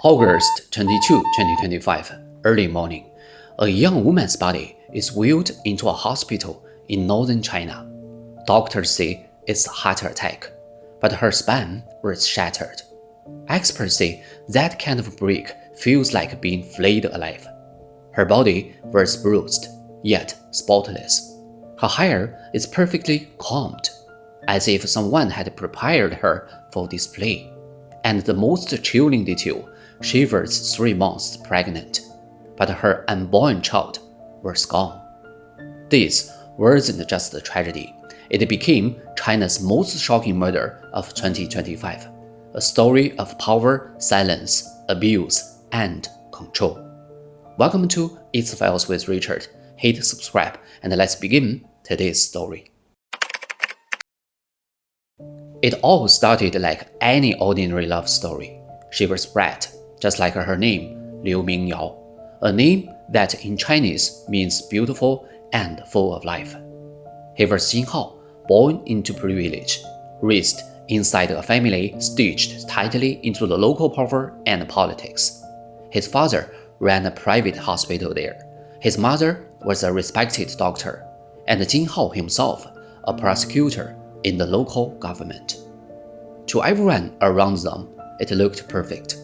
August 22, 2025, early morning. A young woman's body is wheeled into a hospital in northern China. Doctors say it's a heart attack, but her spine was shattered. Experts say that kind of break feels like being flayed alive. Her body was bruised, yet spotless. Her hair is perfectly combed, as if someone had prepared her for display. And the most chilling detail, she was 3 months pregnant, but her unborn child was gone. This wasn't just a tragedy, it became China's most shocking murder of 2025, a story of power, silence, abuse, and control. Welcome to It's Files with Richard. Hit subscribe and let's begin today's story. It all started like any ordinary love story. She was bred, just like her name, Liu Mingyao, a name that in Chinese means beautiful and full of life. He was Jinghao, born into privilege, raised inside a family stitched tightly into the local power and politics. His father ran a private hospital there. His mother was a respected doctor, and Jinghao himself, a prosecutor in the local government. To everyone around them, it looked perfect.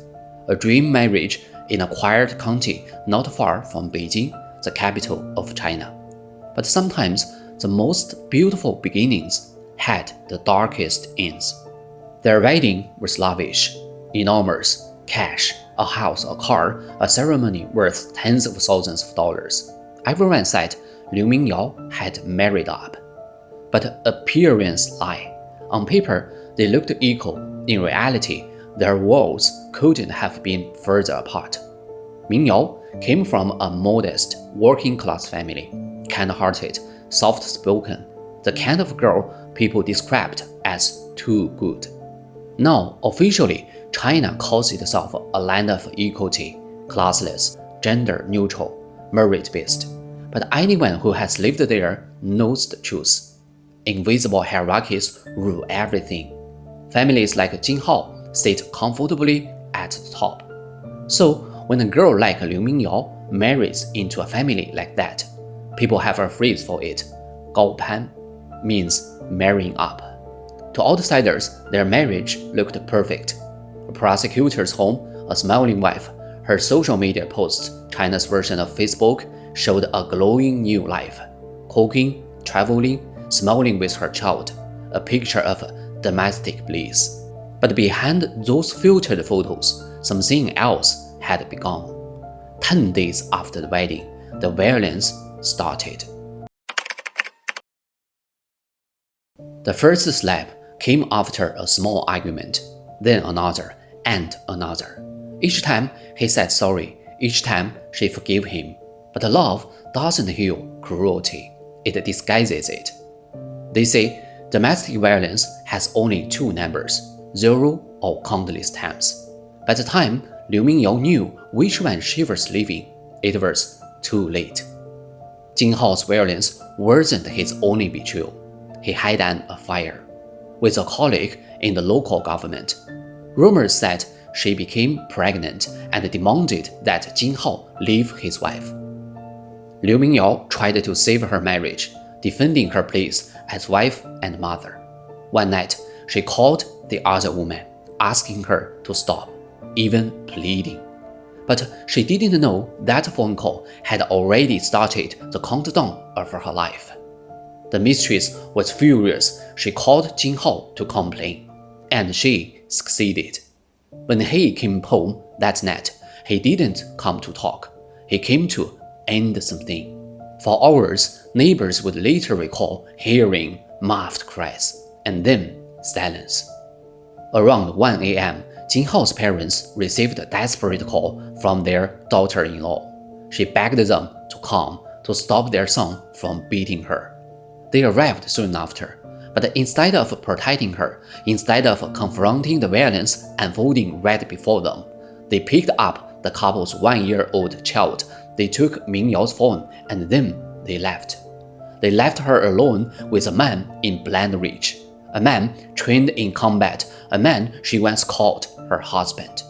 A dream marriage in a quiet county not far from Beijing, the capital of China. But sometimes the most beautiful beginnings had the darkest ends. Their wedding was lavish, enormous, cash, a house, a car, a ceremony worth tens of thousands of dollars. Everyone said Liu Mingyao had married up. But appearance lie. On paper, they looked equal. In reality, their worlds couldn't have been further apart. Mingyao came from a modest, working-class family, kind-hearted, soft-spoken, the kind of girl people described as too good. Now, officially, China calls itself a land of equality, classless, gender-neutral, merit-based. But anyone who has lived there knows the truth. Invisible hierarchies rule everything. Families like Jinghao sit comfortably at the top. So, when a girl like Liu Mingyao marries into a family like that, people have a phrase for it. Gaopan means marrying up. To outsiders, their marriage looked perfect. A prosecutor's home, a smiling wife, her social media posts, China's version of Facebook, showed a glowing new life. Cooking, traveling, smiling with her child, a picture of domestic bliss. But behind those filtered photos, something else had begun. 10 days after the wedding, the violence started. The first slap came after a small argument, then another and another. Each time he said sorry, each time she forgave him. But love doesn't heal cruelty, it disguises it. They say domestic violence has only 2 numbers, 0 or countless times. By the time Liu Mingyao knew which one she was leaving, it was too late. Jinghao's violence wasn't his only betrayal. He had an affair with a colleague in the local government. Rumors said she became pregnant and demanded that Jinghao leave his wife. Liu Mingyao tried to save her marriage, defending her place as wife and mother. One night, she called the other woman, asking her to stop, even pleading. But she didn't know that phone call had already started the countdown of her life. The mistress was furious. She called Jinghao to complain, and she succeeded. When he came home that night, he didn't come to talk. He came to end something. For hours, neighbors would later recall hearing muffled cries, and then silence. Around 1 a.m., Jinghao's parents received a desperate call from their daughter-in-law. She begged them to come to stop their son from beating her. They arrived soon after, but instead of protecting her, instead of confronting the violence unfolding right before them, they picked up the couple's 1-year-old child. They took Mingyao's phone and then they left. They left her alone with a man in blind rage, a man trained in combat, a man she once called her husband.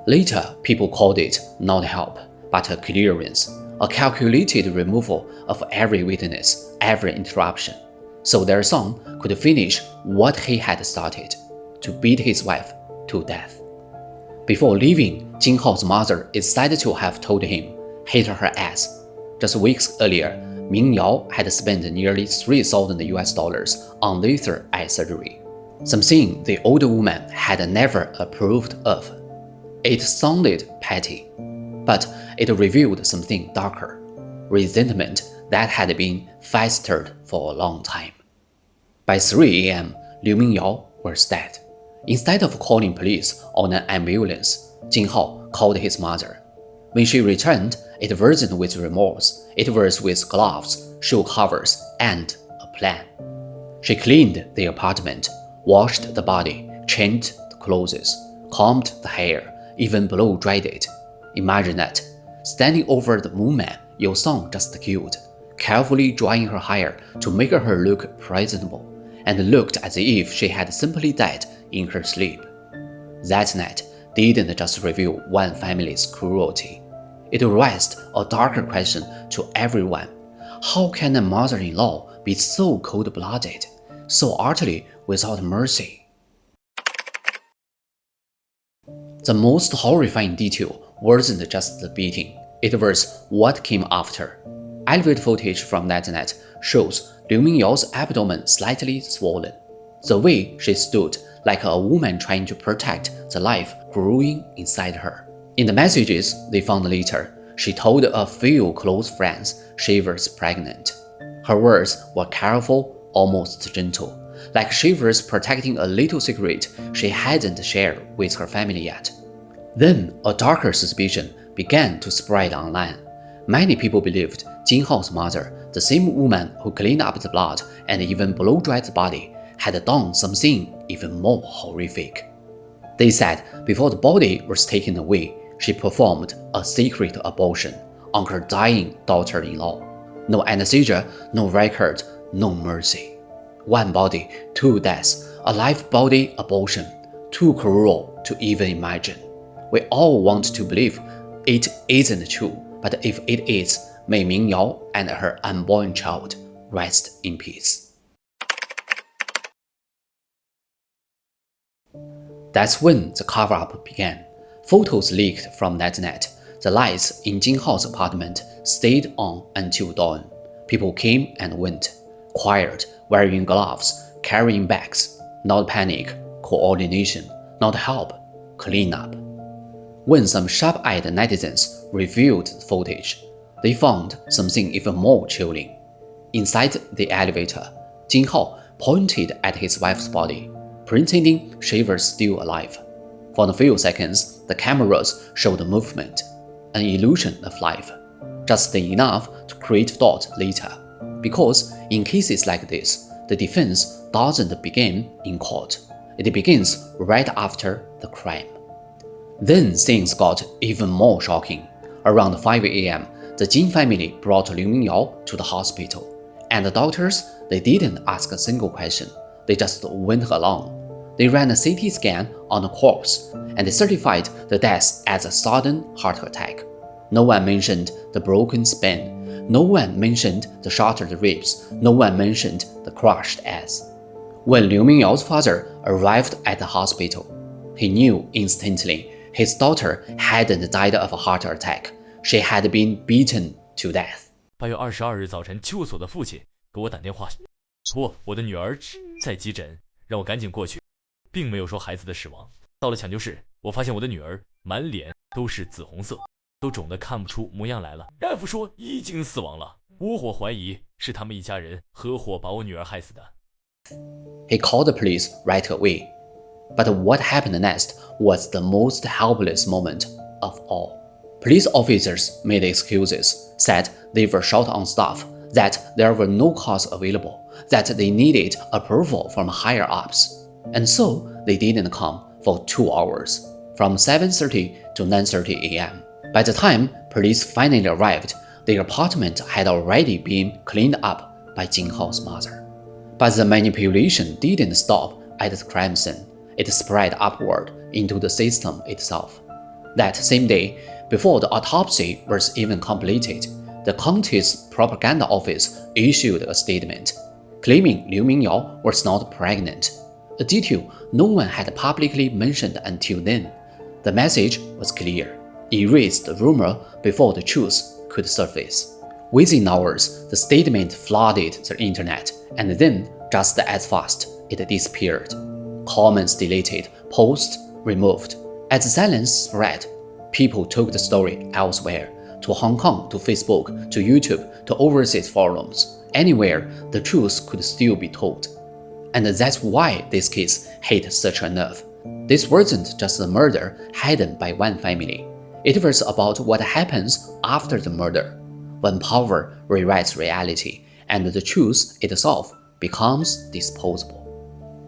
Later, people called it not help, but a clearance, a calculated removal of every witness, every interruption, so their son could finish what he had started, to beat his wife to death. Before leaving, Jing Hao's mother is said to have told him, "Hit her ass." Just weeks earlier, Mingyao had spent nearly $3,000 on laser eye surgery, something the older woman had never approved of. It sounded petty, but it revealed something darker, resentment that had been festered for a long time. By 3 a.m., Liu Mingyao was dead. Instead of calling police or an ambulance, Jing Hao called his mother. When she returned, it wasn't with remorse, it was with gloves, shoe covers, and a plan. She cleaned the apartment, washed the body, changed the clothes, combed the hair, even blow-dried it. Imagine that, standing over the woman your son just killed, carefully drying her hair to make her look presentable, and looked as if she had simply died in her sleep. That night didn't just reveal one family's cruelty. It raised a darker question to everyone. How can a mother-in-law be so cold-blooded, so utterly without mercy? The most horrifying detail wasn't just the beating, it was what came after. Elevator footage from that night shows Liu Mingyao's abdomen slightly swollen, the way she stood like a woman trying to protect the life growing inside her. In the messages they found later, she told a few close friends she was pregnant. Her words were careful, almost gentle, like she was protecting a little secret she hadn't shared with her family yet. Then a darker suspicion began to spread online. Many people believed Jing Hao's mother, the same woman who cleaned up the blood and even blow-dried the body, had done something even more horrific. They said before the body was taken away, she performed a secret abortion on her dying daughter-in-law. No anesthesia, no record, no mercy. One body, two deaths, a live body abortion, too cruel to even imagine. We all want to believe it isn't true, but if it is, may Mingyao and her unborn child rest in peace. That's when the cover-up began. Photos leaked from that night. The lights in Jing Hao's apartment stayed on until dawn. People came and went, quiet, wearing gloves, carrying bags. Not panic, coordination, not help, cleanup. When some sharp-eyed netizens reviewed the footage, they found something even more chilling. Inside the elevator, Jing Hao pointed at his wife's body, pretending she was still alive. For a few seconds, the cameras showed movement, an illusion of life, just enough to create doubt later. Because in cases like this, the defense doesn't begin in court. It begins right after the crime. Then things got even more shocking. Around 5 a.m., the Jin family brought Liu Mingyao to the hospital, and the doctors, they didn't ask a single question. They just went along. They ran a CT scan on the corpse, and they certified the death as a sudden heart attack. No one mentioned the broken spine. No one mentioned the shattered ribs. No one mentioned the crushed ass. When Liu Mingyao's father arrived at the hospital, he knew instantly his daughter hadn't died of a heart attack. She had been beaten to death. 8月22日早晨，救我所的父亲给我打电话，说我的女儿在急诊，让我赶紧过去，并没有说孩子的死亡。到了抢救室，我发现我的女儿满脸都是紫红色，都肿得看不出模样来了。大夫说已经死亡了，我怀疑是他们一家人合伙把我女儿害死的。He called the police right away. But what happened next was the most helpless moment of all. Police officers made excuses, said they were short on staff, that there were no cars available, that they needed approval from higher-ups. And so they didn't come for 2 hours, from 7:30 to 9:30 a.m. By the time police finally arrived, their apartment had already been cleaned up by Jing Hao's mother. But the manipulation didn't stop at the crime scene. It spread upward into the system itself. That same day, before the autopsy was even completed, the county's propaganda office issued a statement claiming Liu Mingyao was not pregnant, a detail no one had publicly mentioned until then. The message was clear: erase the rumor before the truth could surface. Within hours, the statement flooded the internet, and then, just as fast, it disappeared. Comments deleted, posts removed. As the silence spread, people took the story elsewhere, to Hong Kong, to Facebook, to YouTube, to overseas forums. Anywhere, the truth could still be told. And that's why this case hit such a nerve. This wasn't just a murder hidden by one family. It was about what happens after the murder, when power rewrites reality and the truth itself becomes disposable.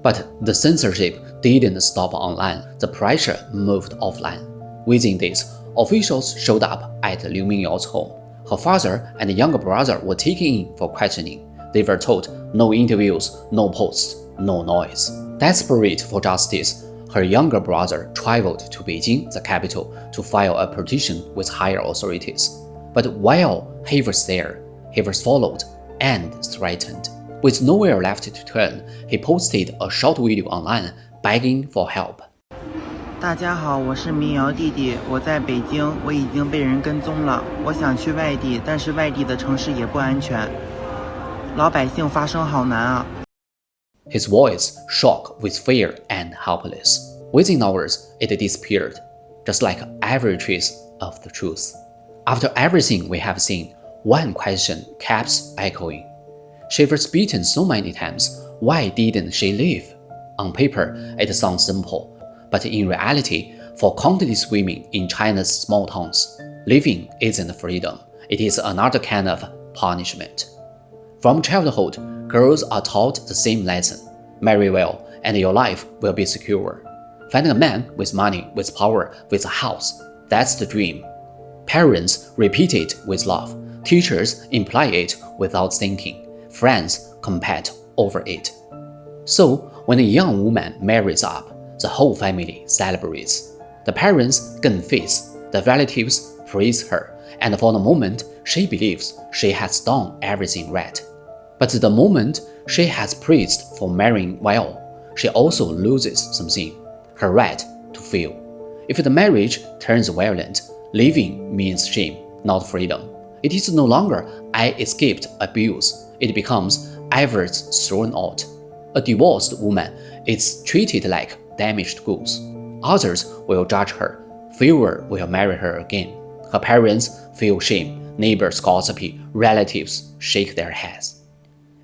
But the censorship didn't stop online. The pressure moved offline. Within days, officials showed up at Liu Mingyao's home. Her father and younger brother were taken in for questioning. They were told no interviews, no posts, no noise. Desperate for justice, her younger brother traveled to Beijing, the capital, to file a petition with higher authorities. But while he was there, he was followed and threatened. With nowhere left to turn, he posted a short video online begging for help. 大家好，我是民谣弟弟，我在北京，我已经被人跟踪了，我想去外地，但是外地的城市也不安全，老百姓发声好难啊。 His voice shook with fear and helpless. Within hours, it disappeared, just like every trace of the truth. After everything we have seen, one question keeps echoing. She was beaten so many times, why didn't she leave? On paper, it sounds simple, but in reality, for countless women in China's small towns, living isn't freedom, it is another kind of punishment. From childhood, girls are taught the same lesson: marry well, and your life will be secure. Find a man with money, with power, with a house. That's the dream. Parents repeat it with love. Teachers imply it without thinking. Friends compete over it. So, when a young woman marries up, the whole family celebrates. The parents gain faith, the relatives praise her, and for the moment, she believes she has done everything right. But the moment she has praised for marrying well, she also loses something: her right to feel. If the marriage turns violent, living means shame, not freedom. It is no longer "I escaped abuse," it becomes "I was thrown out." A divorced woman is treated like damaged goods. Others will judge her, fewer will marry her again. Her parents feel shame, neighbors gossipy, relatives shake their heads.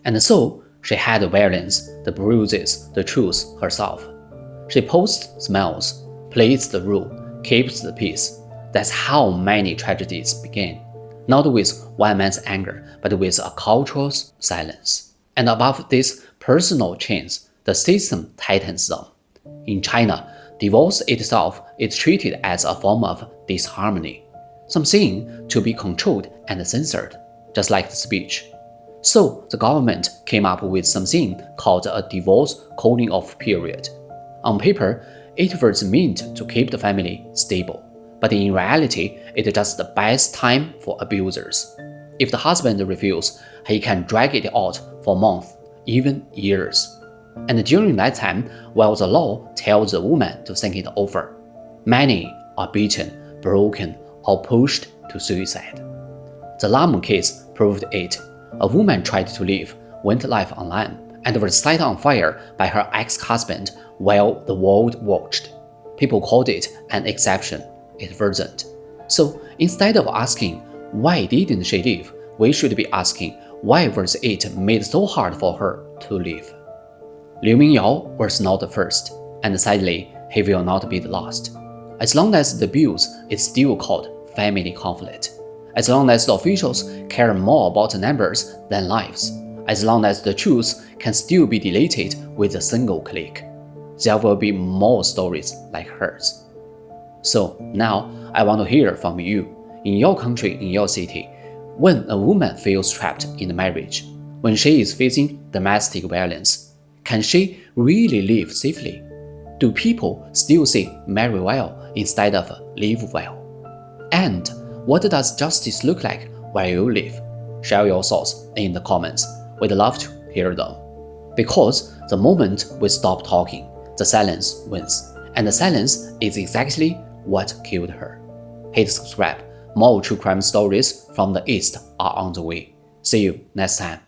And so, she had the violence, the bruises, the truth herself. She posts, smiles, plays the role, keeps the peace. That's how many tragedies began. Not with one man's anger, but with a cultural silence. And above these personal chains, the system tightens them. In China, divorce itself is treated as a form of disharmony, something to be controlled and censored, just like the speech. So the government came up with something called a divorce cooling off period. On paper, it was meant to keep the family stable, but in reality, it just buys time for abusers. If the husband refuses, he can drag it out for months, even years. And during that time, while the law tells the woman to think it over, many are beaten, broken, or pushed to suicide. The Lam case proved it. A woman tried to leave, went live online, and was set on fire by her ex-husband while the world watched. People called it an exception. It wasn't. So instead of asking, why didn't she leave, we should be asking, why was it made so hard for her to leave? Liu Mingyao was not the first, and sadly, he will not be the last. As long as the abuse is still called family conflict, as long as the officials care more about numbers than lives, as long as the truth can still be deleted with a single click, there will be more stories like hers. So now, I want to hear from you, in your country, in your city, when a woman feels trapped in a marriage, when she is facing domestic violence, can she really live safely? Do people still say marry well instead of live well? And what does justice look like where you live? Share your thoughts in the comments. We'd love to hear them. Because the moment we stop talking, the silence wins. And the silence is exactly what killed her. Hit subscribe. More true crime stories from the East are on the way. See you next time.